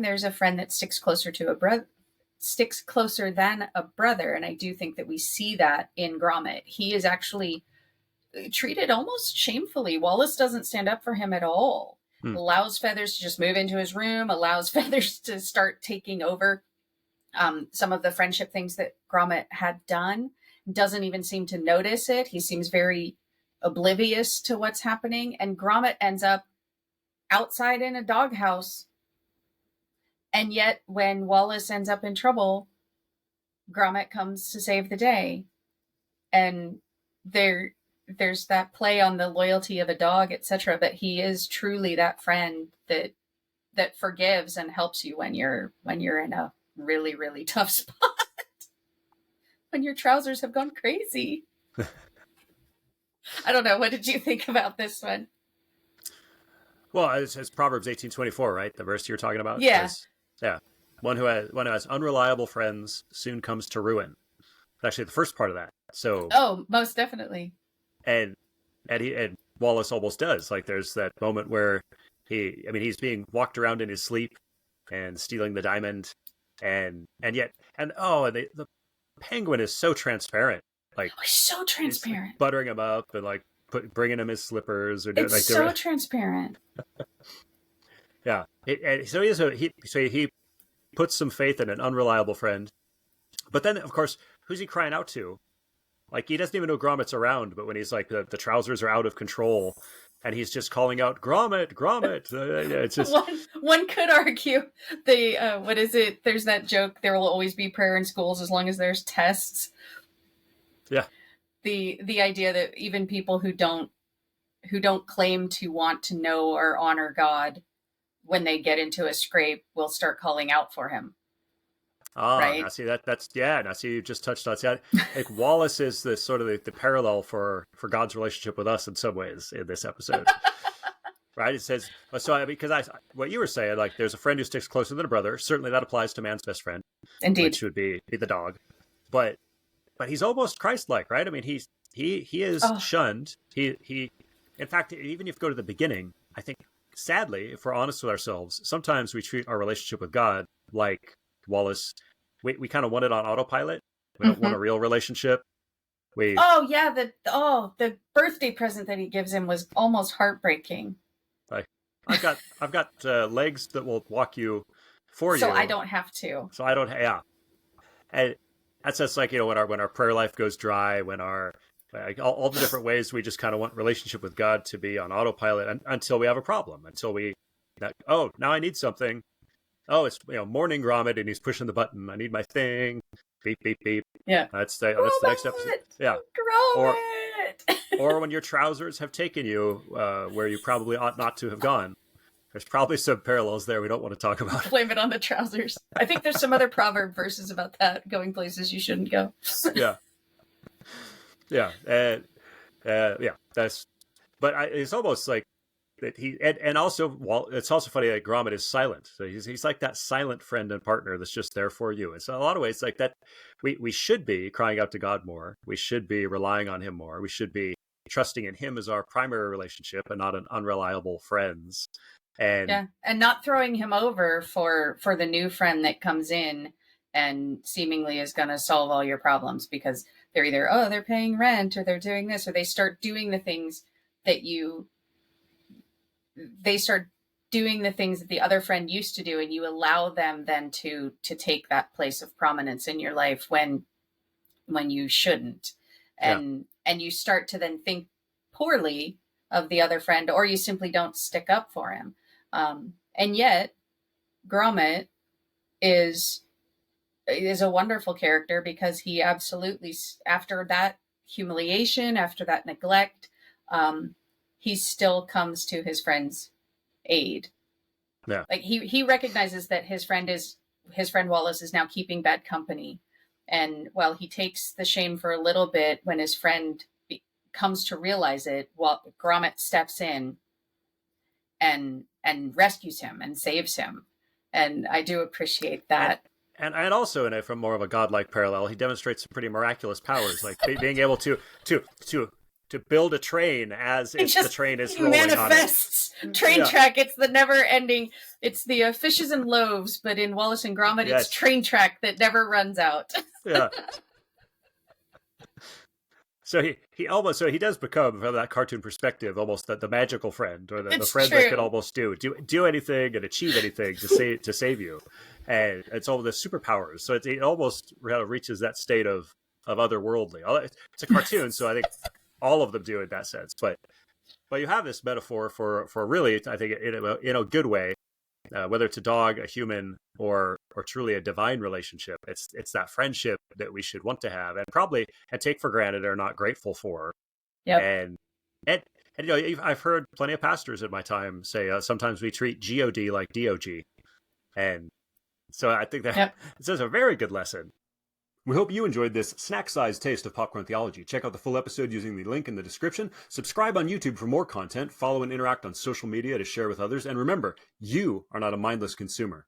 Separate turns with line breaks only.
there's a friend that sticks closer to a brother, sticks closer than a brother. And I do think that we see that in Gromit. He is actually treated almost shamefully. Wallace doesn't stand up for him at all. Allows Feathers to just move into his room, allows Feathers to start taking over some of the friendship things that Gromit had done. Doesn't even seem to notice it. He seems very oblivious to what's happening. And Gromit ends up outside in a doghouse. And yet when Wallace ends up in trouble, Gromit comes to save the day. And there's that play on the loyalty of a dog, etc. But he is truly that friend that forgives and helps you when you're in a really, really tough spot. When your trousers have gone crazy. I don't know. What did you think about this one?
Well, it's Proverbs 18:24, right? The verse you're talking about.
Yeah.
Yeah. One who has unreliable friends soon comes to ruin. Actually, the first part of that. So.
Oh, most definitely.
And Wallace almost does. Like, there's that moment where he's being walked around in his sleep and stealing the diamond, and the penguin is so transparent. Like,
he's so transparent.
Like, buttering him up and like bringing him his slippers or
it's like so transparent.
Yeah, so he puts some faith in an unreliable friend, but then of course, who's he crying out to? Like, he doesn't even know Gromit's around, but when he's like the trousers are out of control, and he's just calling out Gromit, Gromit. It's just
one could argue what is it? There's that joke. There will always be prayer in schools as long as there's tests.
Yeah.
The idea that even people who don't claim to want to know or honor God, when they get into a scrape, will start calling out for him.
Right? Now see now see you just touched on that. Like, Wallace is the sort of the parallel for God's relationship with us in some ways in this episode. Right? It says, because what you were saying, like, there's a friend who sticks closer than a brother. Certainly that applies to man's best friend.
Indeed.
Which would be the dog. But he's almost Christ-like, right? I mean, he is shunned. He in fact, even if you go to the beginning, I think, sadly, if we're honest with ourselves, sometimes we treat our relationship with God like Wallace. We kind of want it on autopilot. We don't want a real relationship.
The birthday present that he gives him was almost heartbreaking.
Like, I've got legs that will walk you for you,
so I don't have to.
So I don't. Yeah, and that's just like, when our prayer life goes dry, when our all the different ways we just kind of want relationship with God to be on autopilot until we have a problem, until now I need something. Oh, it's morning Gromit, and he's pushing the button. I need my thing. Beep beep beep.
Yeah,
that's the next episode. Yeah,
Gromit.
Or when your trousers have taken you where you probably ought not to have gone. There's probably some parallels there we don't want to talk about.
Blame it on the trousers. I think there's some other proverb verses about that, going places you shouldn't go.
Yeah. Yeah. But it's almost like that and also, it's also funny that Gromit is silent. So he's like that silent friend and partner that's just there for you. And so in a lot of ways, like that, we should be crying out to God more. We should be relying on him more. We should be trusting in him as our primary relationship and not an unreliable friends. And
not throwing him over for the new friend that comes in and seemingly is going to solve all your problems, because they're either, they're paying rent, or they're doing this, or they start doing the things that the other friend used to do, and you allow them then to take that place of prominence in your life when you shouldn't. And you start to then think poorly of the other friend, or you simply don't stick up for him. And yet Gromit is a wonderful character, because he absolutely, after that humiliation, after that neglect, he still comes to his friend's aid.
Yeah.
Like, he recognizes that his friend Wallace is now keeping bad company. And while he takes the shame for a little bit, when his friend comes to realize it, Gromit steps in and rescues him and saves him. And I do appreciate that.
And also, from more of a godlike parallel, he demonstrates some pretty miraculous powers, like being able to to build a train as
It
the
just
train is rolling
manifests
on it.
train track. It's the never ending. It's the fishes and loaves, but in Wallace and Gromit,
Yes.
it's train track that never runs out.
Yeah. So he does become, from that cartoon perspective, almost the magical friend, or the friend that can almost do anything and achieve anything to save you, and it's all the superpowers. So it almost reaches that state of otherworldly. It's a cartoon, so I think all of them do in that sense. But you have this metaphor for really, I think, in a good way, whether it's a dog, a human, or truly a divine relationship. It's that friendship that we should want to have and take for granted or not grateful for.
Yep.
And I've heard plenty of pastors in my time say sometimes we treat God like DOG, and so I think that this is a very good lesson. We hope you enjoyed this snack-sized taste of popcorn theology. Check out the full episode using the link in the description. Subscribe on YouTube for more content. Follow and interact on social media to share with others. And remember, you are not a mindless consumer.